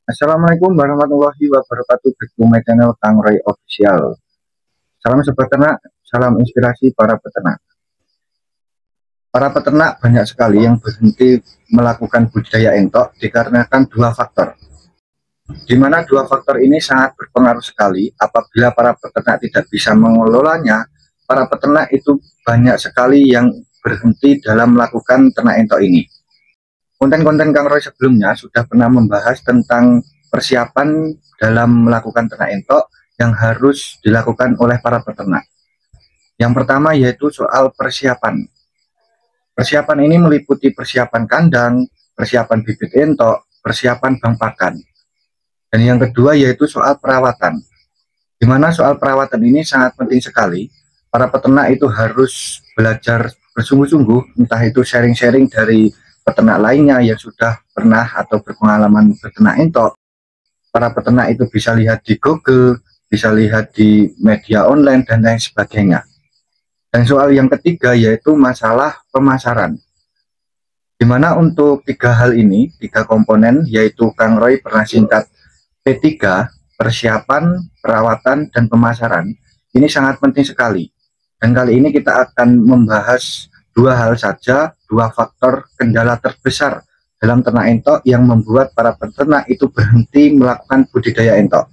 Assalamualaikum warahmatullahi wabarakatuh. Back to my channel Kang Roy Official. Salam sobat ternak, salam inspirasi para peternak. Para peternak banyak sekali yang berhenti melakukan budidaya entok dikarenakan dua faktor. Di mana dua faktor ini sangat berpengaruh sekali. Apabila para peternak tidak bisa mengelolanya, para peternak itu banyak sekali yang berhenti dalam melakukan ternak entok ini. Konten-konten Kang Roy sebelumnya sudah pernah membahas tentang persiapan dalam melakukan ternak entok yang harus dilakukan oleh para peternak. Yang pertama yaitu soal persiapan. Persiapan ini meliputi persiapan kandang, persiapan bibit entok, persiapan bank pakan. Dan yang kedua yaitu soal perawatan. Di mana soal perawatan ini sangat penting sekali. Para peternak itu harus belajar bersungguh-sungguh, entah itu sharing-sharing dari peternak lainnya yang sudah pernah atau berpengalaman berternak entok. Para peternak itu bisa lihat di Google, bisa lihat di media online, dan lain sebagainya. Dan soal yang ketiga yaitu masalah pemasaran. Dimana untuk tiga hal ini, tiga komponen, yaitu Kang Roy pernah singkat P3, persiapan, perawatan, dan pemasaran, ini sangat penting sekali. Dan kali ini kita akan membahas dua hal saja, dua faktor kendala terbesar dalam ternak entok yang membuat para peternak itu berhenti melakukan budidaya entok.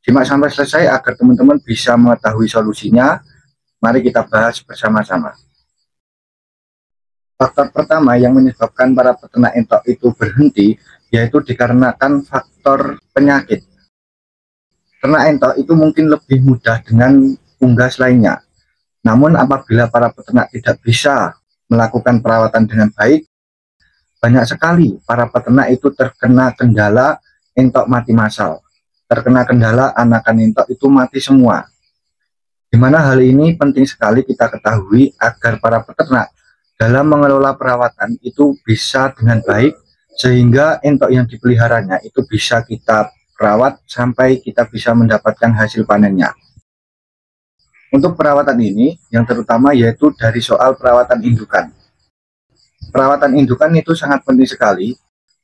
Simak sampai selesai agar teman-teman bisa mengetahui solusinya. Mari kita bahas bersama-sama. Faktor pertama yang menyebabkan para peternak entok itu berhenti yaitu dikarenakan faktor penyakit. Ternak entok itu mungkin lebih mudah dengan unggas lainnya. Namun apabila para peternak tidak bisa melakukan perawatan dengan baik, banyak sekali para peternak itu terkena kendala entok mati massal. Terkena kendala anakan entok itu mati semua. Di mana hal ini penting sekali kita ketahui agar para peternak dalam mengelola perawatan itu bisa dengan baik, sehingga entok yang dipeliharanya itu bisa kita rawat sampai kita bisa mendapatkan hasil panennya. Untuk perawatan ini, yang terutama yaitu dari soal perawatan indukan. Perawatan indukan itu sangat penting sekali,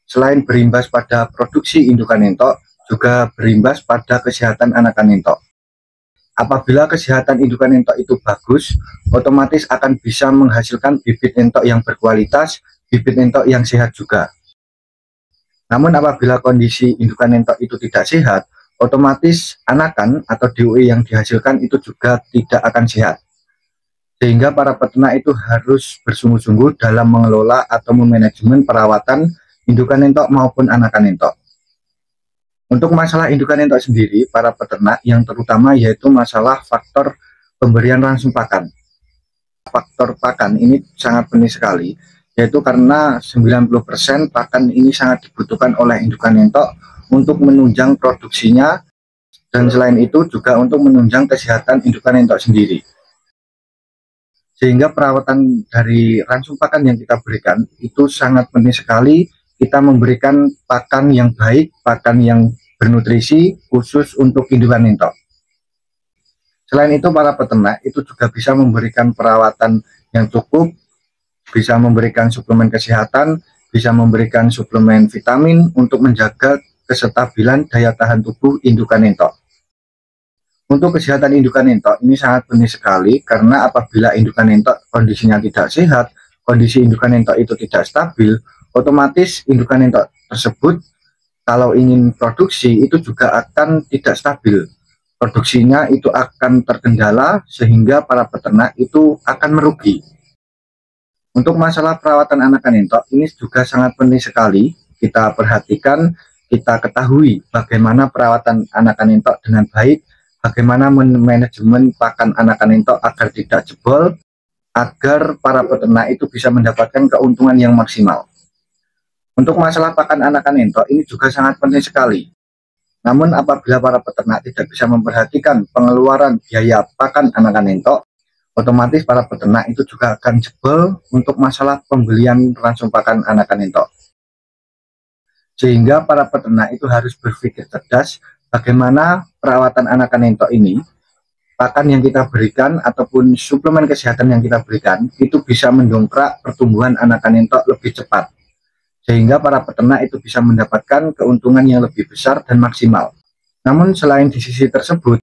selain berimbas pada produksi indukan entok, juga berimbas pada kesehatan anakan entok. Apabila kesehatan indukan entok itu bagus, otomatis akan bisa menghasilkan bibit entok yang berkualitas, bibit entok yang sehat juga. Namun apabila kondisi indukan entok itu tidak sehat, otomatis anakan atau DOE yang dihasilkan itu juga tidak akan sehat. Sehingga para peternak itu harus bersungguh-sungguh dalam mengelola atau memanajemen perawatan indukan entok maupun anakan entok. Untuk masalah indukan entok sendiri, para peternak yang terutama yaitu masalah faktor pemberian langsung pakan. Faktor pakan ini sangat penting sekali, yaitu karena 90% pakan ini sangat dibutuhkan oleh indukan entok untuk menunjang produksinya, dan selain itu juga untuk menunjang kesehatan indukan entok sendiri. Sehingga perawatan dari ransum pakan yang kita berikan itu sangat penting sekali, kita memberikan pakan yang baik, pakan yang bernutrisi khusus untuk indukan entok. Selain itu para peternak itu juga bisa memberikan perawatan yang cukup, bisa memberikan suplemen kesehatan, bisa memberikan suplemen vitamin untuk menjaga kestabilan daya tahan tubuh indukan entok. Untuk kesehatan indukan entok ini sangat penting sekali, karena apabila indukan entok kondisinya tidak sehat, kondisi indukan entok itu tidak stabil, otomatis indukan entok tersebut kalau ingin produksi itu juga akan tidak stabil. Produksinya itu akan terkendala sehingga para peternak itu akan merugi. Untuk masalah perawatan anakan entok ini juga sangat penting sekali kita perhatikan, kita ketahui bagaimana perawatan anakan entok dengan baik, bagaimana manajemen pakan anakan entok agar tidak jebol, agar para peternak itu bisa mendapatkan keuntungan yang maksimal. Untuk masalah pakan anakan entok ini juga sangat penting sekali. Namun apabila para peternak tidak bisa memperhatikan pengeluaran biaya pakan anakan entok, otomatis para peternak itu juga akan jebol untuk masalah pembelian ransum pakan anakan entok. Sehingga para peternak itu harus berpikir cerdas bagaimana perawatan anakan entok ini, pakan yang kita berikan ataupun suplemen kesehatan yang kita berikan itu bisa mendongkrak pertumbuhan anakan entok lebih cepat. sehingga para peternak itu bisa mendapatkan keuntungan yang lebih besar dan maksimal. Namun selain di sisi tersebut,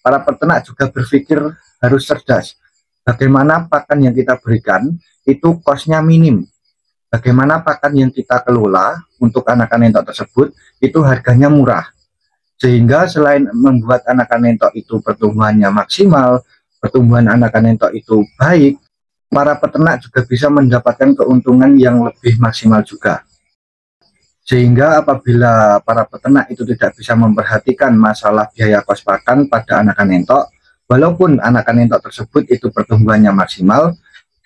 para peternak juga berpikir harus cerdas. Bagaimana pakan yang kita berikan itu kosnya minim. Bagaimana pakan yang kita kelola untuk anakan entok tersebut itu harganya murah. Sehingga selain membuat anakan entok itu pertumbuhannya maksimal, pertumbuhan anakan entok itu baik, para peternak juga bisa mendapatkan keuntungan yang lebih maksimal juga. Sehingga apabila para peternak itu tidak bisa memperhatikan masalah biaya kos pakan pada anakan entok, walaupun anakan entok tersebut itu pertumbuhannya maksimal,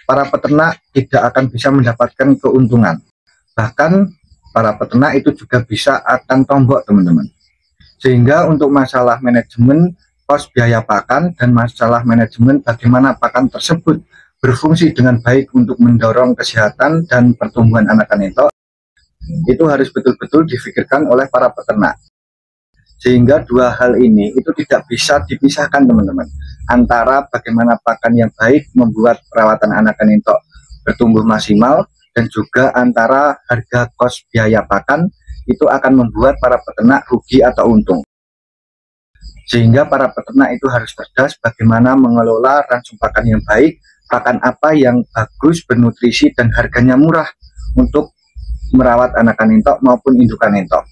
para peternak tidak akan bisa mendapatkan keuntungan. Bahkan para peternak itu juga bisa akan tombok, teman-teman. Sehingga untuk masalah manajemen kos biaya pakan dan masalah manajemen bagaimana pakan tersebut berfungsi dengan baik untuk mendorong kesehatan dan pertumbuhan anakan entok, itu harus betul-betul difikirkan oleh para peternak. Sehingga dua hal ini itu tidak bisa dipisahkan, teman-teman, antara bagaimana pakan yang baik membuat perawatan anakan entok bertumbuh maksimal, dan juga antara harga kos biaya pakan itu akan membuat para peternak rugi atau untung. Sehingga para peternak itu harus cerdas bagaimana mengelola ransum pakan yang baik, pakan apa yang bagus, bernutrisi, dan harganya murah untuk merawat anakan entok maupun indukan entok,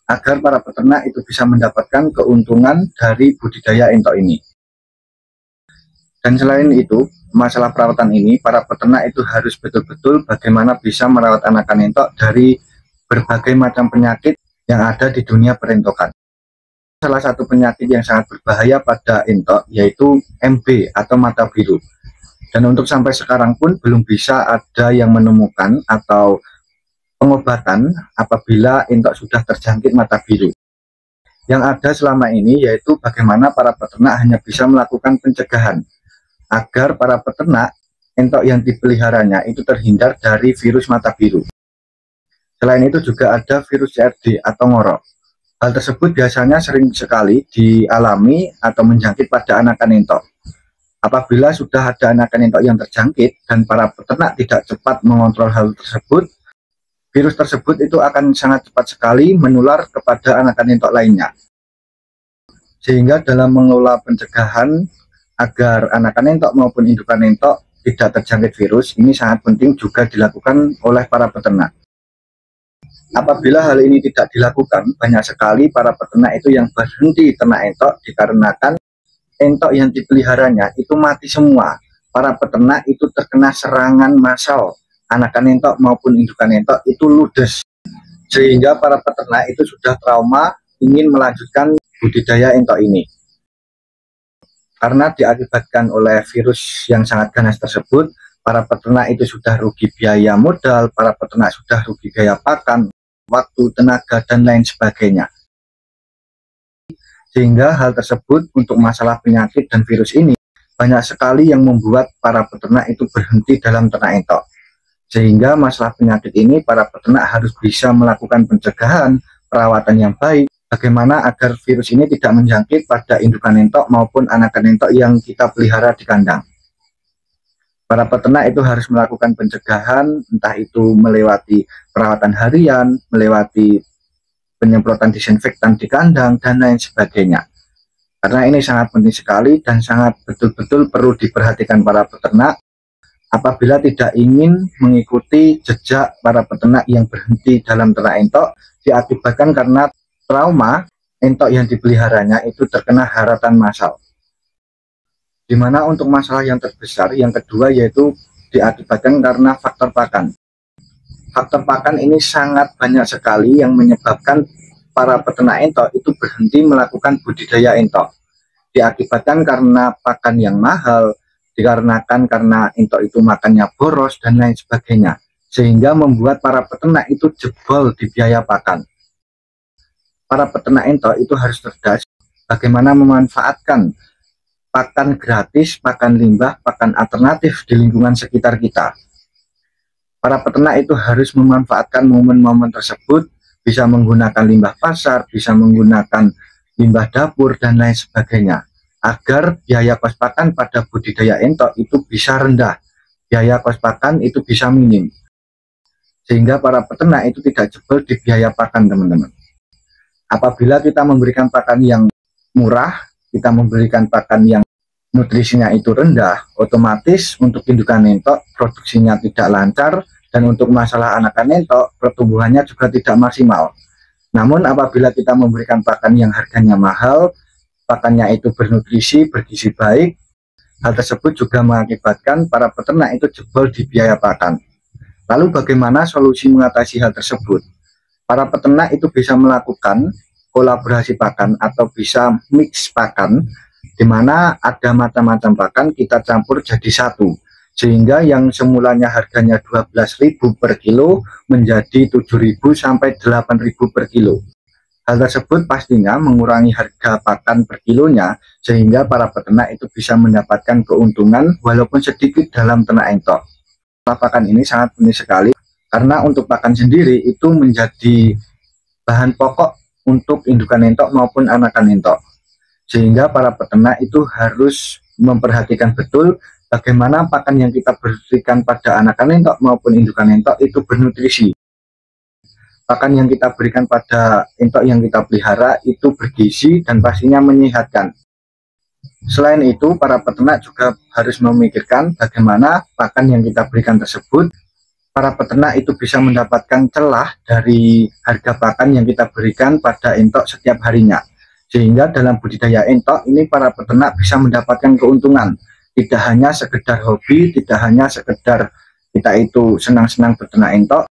agar para peternak itu bisa mendapatkan keuntungan dari budidaya entok ini. Dan selain itu, masalah perawatan ini, para peternak itu harus betul-betul bagaimana bisa merawat anakan entok dari berbagai macam penyakit yang ada di dunia perentokan. Salah satu penyakit yang sangat berbahaya pada entok yaitu MB atau mata biru. Dan untuk sampai sekarang pun belum bisa ada yang menemukan atau pengobatan apabila entok sudah terjangkit mata biru. Yang ada selama ini yaitu bagaimana para peternak hanya bisa melakukan pencegahan agar para peternak entok yang dipeliharanya itu terhindar dari virus mata biru. Selain itu juga ada virus CRD atau ngorok. Hal tersebut biasanya sering sekali dialami atau menjangkit pada anakan entok. Apabila sudah ada anakan entok yang terjangkit dan para peternak tidak cepat mengontrol hal tersebut, virus tersebut itu akan sangat cepat sekali menular kepada anakan entok lainnya. Sehingga dalam mengelola pencegahan agar anakan entok maupun indukan entok tidak terjangkit virus, ini sangat penting juga dilakukan oleh para peternak. Apabila hal ini tidak dilakukan, banyak sekali para peternak itu yang berhenti ternak entok dikarenakan entok yang dipeliharanya itu mati semua. Para peternak itu terkena serangan massal, anakan entok maupun indukan entok itu ludes, sehingga para peternak itu sudah trauma ingin melanjutkan budidaya entok ini. Karena diakibatkan oleh virus yang sangat ganas tersebut, para peternak itu sudah rugi biaya modal, para peternak sudah rugi biaya pakan, waktu, tenaga, dan lain sebagainya. Sehingga hal tersebut untuk masalah penyakit dan virus ini banyak sekali yang membuat para peternak itu berhenti dalam ternak entok. Sehingga masalah penyakit ini para peternak harus bisa melakukan pencegahan, perawatan yang baik, bagaimana agar virus ini tidak menjangkit pada indukan entok maupun anakan entok yang kita pelihara di kandang. Para peternak itu harus melakukan pencegahan, entah itu melewati perawatan harian, melewati penyemprotan disinfektan di kandang, dan lain sebagainya. Karena ini sangat penting sekali dan sangat betul-betul perlu diperhatikan para peternak apabila tidak ingin mengikuti jejak para peternak yang berhenti dalam ternak entok diakibatkan karena trauma entok yang dipeliharanya itu terkena haratan massal. Dimana untuk masalah yang terbesar yang kedua yaitu diakibatkan karena faktor pakan. Faktor pakan ini sangat banyak sekali yang menyebabkan para peternak entok itu berhenti melakukan budidaya entok. Diakibatkan karena pakan yang mahal, dikarenakan karena entok itu makannya boros, dan lain sebagainya. Sehingga membuat para peternak itu jebol di biaya pakan. Para peternak entok itu harus cerdas bagaimana memanfaatkan pakan gratis, pakan limbah, pakan alternatif di lingkungan sekitar kita. Para peternak itu harus memanfaatkan momen-momen tersebut, bisa menggunakan limbah pasar, bisa menggunakan limbah dapur, dan lain sebagainya, agar biaya kos pakan pada budidaya entok itu bisa rendah, biaya kos pakan itu bisa minim. sehingga para peternak itu tidak jebol di biaya pakan, teman-teman. Apabila kita memberikan pakan yang murah, kita memberikan pakan yang nutrisinya itu rendah, otomatis untuk indukan entok produksinya tidak lancar, dan untuk masalah anakan entok pertumbuhannya juga tidak maksimal. Namun apabila kita memberikan pakan yang harganya mahal, pakannya itu bernutrisi, bergizi baik, hal tersebut juga mengakibatkan para peternak itu jebol di biaya pakan. Lalu bagaimana solusi mengatasi hal tersebut? Para peternak itu bisa melakukan kolaborasi pakan atau bisa mix pakan, di mana ada macam-macam pakan kita campur jadi satu, sehingga yang semulanya harganya 12.000 per kilo menjadi 7.000 sampai 8.000 per kilo. Hal tersebut pastinya mengurangi harga pakan per kilonya, sehingga para peternak itu bisa mendapatkan keuntungan walaupun sedikit dalam ternak entok. Pakan ini sangat penting sekali, karena untuk pakan sendiri itu menjadi bahan pokok untuk indukan entok maupun anakan entok. Sehingga para peternak itu harus memperhatikan betul bagaimana pakan yang kita berikan pada anakan entok maupun indukan entok itu bernutrisi. Pakan yang kita berikan pada entok yang kita pelihara itu bergizi dan pastinya menyehatkan. Selain itu, para peternak juga harus memikirkan bagaimana pakan yang kita berikan tersebut, para peternak itu bisa mendapatkan celah dari harga pakan yang kita berikan pada entok setiap harinya. Sehingga dalam budidaya entok ini para peternak bisa mendapatkan keuntungan. Tidak hanya sekedar hobi, tidak hanya sekedar kita itu senang-senang beternak entok,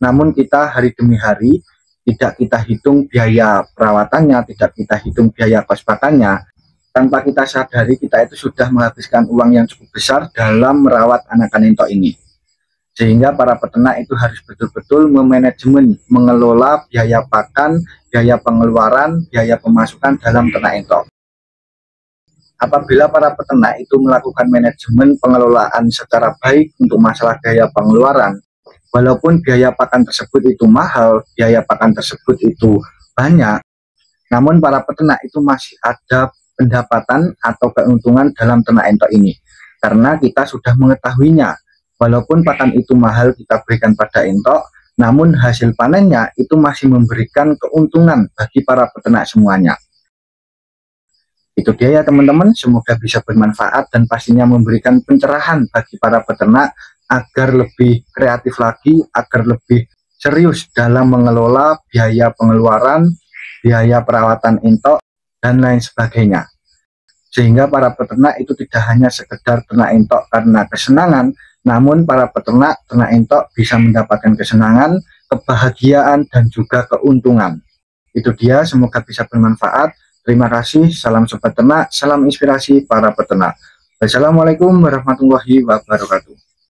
namun kita hari demi hari tidak kita hitung biaya perawatannya, tidak kita hitung biaya kos pakannya. Tanpa kita sadari kita itu sudah menghabiskan uang yang cukup besar dalam merawat anakan entok ini. Sehingga para peternak itu harus betul-betul memanajemen, mengelola biaya pakan, biaya pengeluaran, biaya pemasukan dalam ternak entok. Apabila para peternak itu melakukan manajemen pengelolaan secara baik untuk masalah biaya pengeluaran, walaupun biaya pakan tersebut itu mahal, biaya pakan tersebut itu banyak, namun para peternak itu masih ada pendapatan atau keuntungan dalam ternak entok ini. Karena kita sudah mengetahuinya, walaupun pakan itu mahal kita berikan pada entok, namun hasil panennya itu masih memberikan keuntungan bagi para peternak semuanya. Itu dia ya teman-teman, semoga bisa bermanfaat dan pastinya memberikan pencerahan bagi para peternak agar lebih kreatif lagi, agar lebih serius dalam mengelola biaya pengeluaran, biaya perawatan entok, dan lain sebagainya. Sehingga para peternak itu tidak hanya sekedar ternak entok karena kesenangan, namun para peternak ternak entok bisa mendapatkan kesenangan, kebahagiaan, dan juga keuntungan. Itu dia, semoga bisa bermanfaat. Terima kasih, salam sobat ternak, salam inspirasi para peternak. Wassalamualaikum warahmatullahi wabarakatuh.